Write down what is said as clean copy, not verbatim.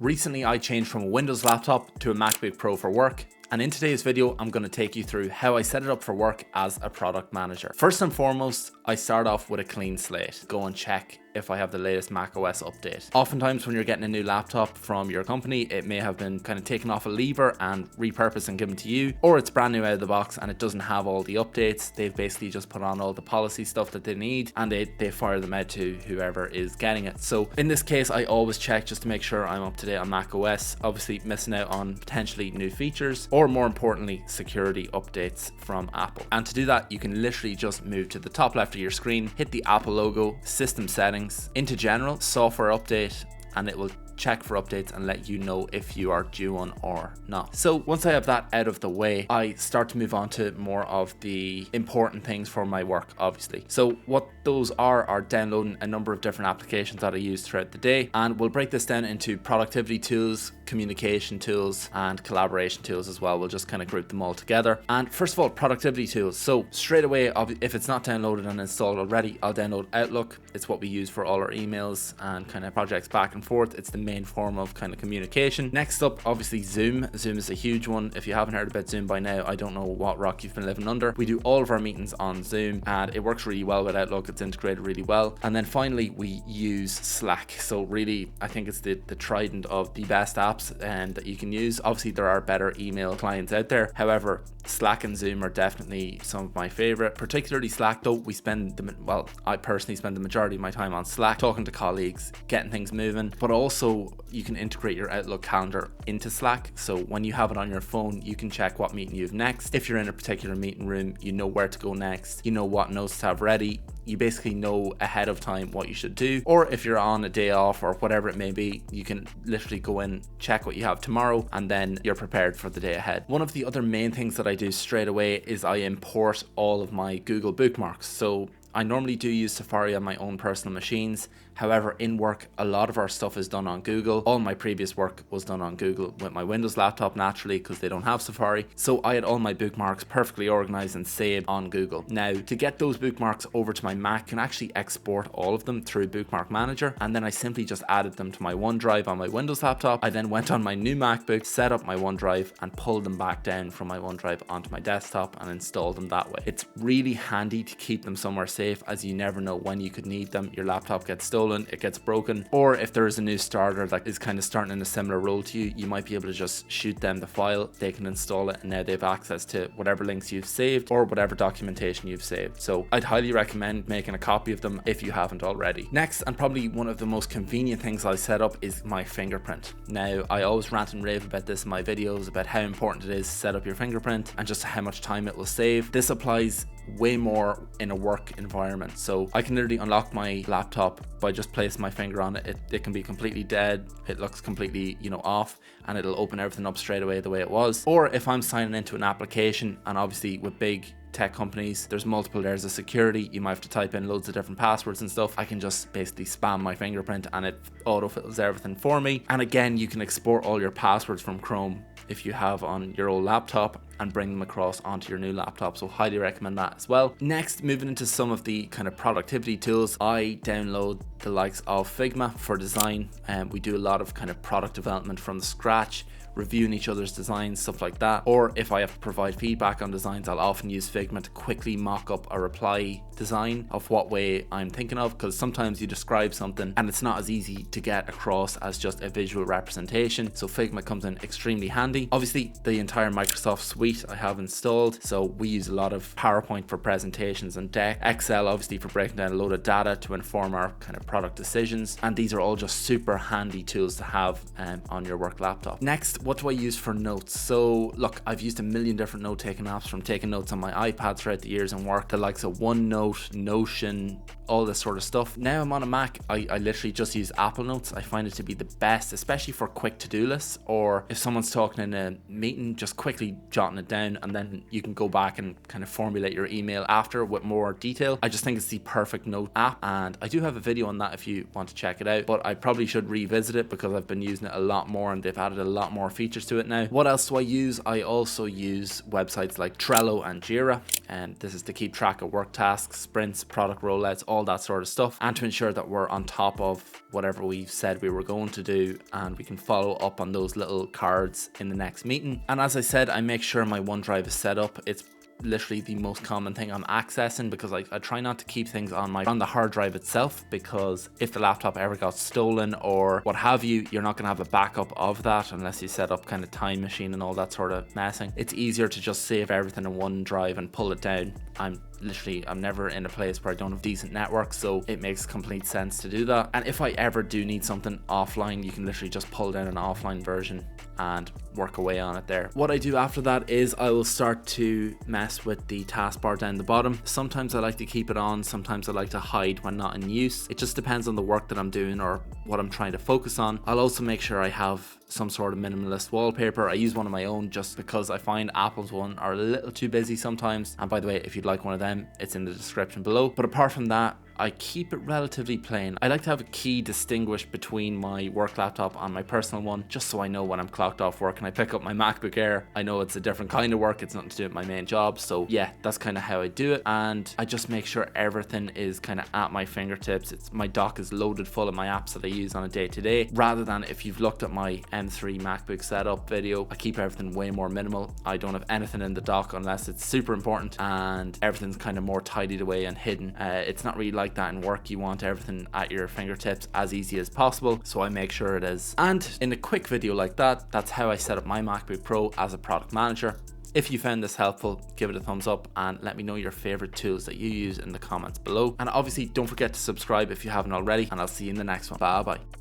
Recently, I changed from a Windows laptop to a MacBook Pro for work. And in today's video, I'm going to take you through how I set it up for work as a product manager. First and foremost, I start off with a clean slate. Go and check if I have the latest macOS update. Oftentimes when you're getting a new laptop from your company, it may have been kind of taken off a lever and repurposed and given to you, or it's brand new out of the box and it doesn't have all the updates. They've basically just put on all the policy stuff that they need and they fire them out to whoever is getting it. So in this case, I always check just to make sure I'm up to date on macOS, obviously missing out on potentially new features, or more importantly, security updates from Apple. And to do that, you can literally just move to the top left of your screen, hit the Apple logo, system settings, into general, software update, and it will check for updates and let you know if you are due one or not. So once I have that out of the way, I start to move on to more of the important things for my work, obviously. So what those are downloading a number of different applications that I use throughout the day, and we'll break this down into productivity tools, communication tools, and collaboration tools as well. We'll just kind of group them all together. And first of all, productivity tools. So straight away, if it's not downloaded and installed already, I'll download Outlook. It's what we use for all our emails and kind of projects back and forth. It's the main form of kind of communication. Next up, obviously Zoom. Zoom is a huge one. If you haven't heard about Zoom by now, I don't know what rock you've been living under. We do all of our meetings on Zoom and it works really well with Outlook. It's integrated really well. And then finally, we use Slack. So really, I think it's the trident of the best apps that you can use. Obviously, there are better email clients out there. However, Slack and Zoom are definitely some of my favorite, particularly Slack though. I personally spend the majority of my time on Slack, talking to colleagues, getting things moving, but also you can integrate your Outlook calendar into Slack. So when you have it on your phone, you can check what meeting you have next. If you're in a particular meeting room, you know where to go next, you know what notes to have ready. You basically know ahead of time what you should do. Or if you're on a day off or whatever it may be, you can literally go in, check what you have tomorrow, and then you're prepared for the day ahead. One of the other main things that I do straight away is I import all of my Google bookmarks. So I normally do use Safari on my own personal machines. However, in work, a lot of our stuff is done on Google. All my previous work was done on Google with my Windows laptop, naturally, because they don't have Safari. So I had all my bookmarks perfectly organized and saved on Google. Now, to get those bookmarks over to my Mac, I can actually export all of them through Bookmark Manager. And then I simply just added them to my OneDrive on my Windows laptop. I then went on my new MacBook, set up my OneDrive, and pulled them back down from my OneDrive onto my desktop and installed them that way. It's really handy to keep them somewhere safe, as you never know when you could need them. Your laptop gets stolen, it gets broken, or if there is a new starter that is kind of starting in a similar role to you, you might be able to just shoot them the file, they can install it, and now they have access to whatever links you've saved or whatever documentation you've saved. So I'd highly recommend making a copy of them if you haven't already. Next, and probably one of the most convenient things I set up, is my fingerprint. Now, I always rant and rave about this in my videos about how important it is to set up your fingerprint and just how much time it will save. This applies way more in a work environment. So I can literally unlock my laptop by just placing my finger on it. It can be completely dead. It looks completely, off, and it'll open everything up straight away the way it was. Or if I'm signing into an application, and obviously with big tech companies, there's multiple layers of security. You might have to type in loads of different passwords and stuff. I can just basically spam my fingerprint and it autofills everything for me. And again, you can export all your passwords from Chrome if you have on your old laptop and bring them across onto your new laptop. So highly recommend that as well. Next, moving into some of the kind of productivity tools, I download the likes of Figma for design. And we do a lot of kind of product development from the scratch, reviewing each other's designs, stuff like that. Or if I have to provide feedback on designs, I'll often use Figma to quickly mock up a reply design of what way I'm thinking of, because sometimes you describe something and it's not as easy to get across as just a visual representation. So Figma comes in extremely handy. Obviously, the entire Microsoft suite I have installed. So we use a lot of PowerPoint for presentations and deck, Excel obviously for breaking down a load of data to inform our kind of product decisions. And these are all just super handy tools to have on your work laptop. Next, what do I use for notes? So look, I've used a million different note-taking apps, from taking notes on my iPad throughout the years and work, the likes of OneNote, Notion, all this sort of stuff. Now I'm on a Mac, I literally just use Apple Notes. I find it to be the best, especially for quick to-do lists, or if someone's talking in a meeting, just quickly jotting it down, and then you can go back and kind of formulate your email after with more detail. I just think it's the perfect note app, and I do have a video on that if you want to check it out, but I probably should revisit it because I've been using it a lot more and they've added a lot more features to it now. What else do I use? I also use websites like Trello and Jira, and this is to keep track of work tasks, sprints, product rollouts, all that sort of stuff, and to ensure that we're on top of whatever we've said we were going to do, and we can follow up on those little cards in the next meeting. And as I said, I make sure my OneDrive is set up. It's literally the most common thing I'm accessing because I try not to keep things on the hard drive itself, because if the laptop ever got stolen or what have you, you're not going to have a backup of that unless you set up kind of Time Machine and all that sort of messing. It's easier to just save everything in OneDrive and pull it down. I'm never in a place where I don't have decent network, so it makes complete sense to do that. And if I ever do need something offline, you can literally just pull down an offline version and work away on it there. What I do after that is I will start to mess with the taskbar down the bottom. Sometimes I like to keep it on, sometimes I like to hide when not in use. It just depends on the work that I'm doing or what I'm trying to focus on. I'll also make sure I have some sort of minimalist wallpaper. I use one of my own just because I find Apple's one are a little too busy sometimes. And by the way, if you'd like one of them, it's in the description below. But apart from that, I keep it relatively plain. I like to have a key distinguished between my work laptop and my personal one, just so I know when I'm clocked off work and I pick up my MacBook Air, I know it's a different kind of work. It's nothing to do with my main job. So yeah, that's kind of how I do it. And I just make sure everything is kind of at my fingertips. My dock is loaded full of my apps that I use on a day-to-day, rather than if you've looked at my M3 MacBook setup video, I keep everything way more minimal. I don't have anything in the dock unless it's super important, and everything's kind of more tidied away and hidden. It's not really like that in work. You want everything at your fingertips as easy as possible, so I make sure it is. And in a quick video like that, that's how I set up my MacBook Pro as a product manager. If you found this helpful, give it a thumbs up and let me know your favorite tools that you use in the comments below. And obviously don't forget to subscribe if you haven't already, and I'll see you in the next one. Bye bye.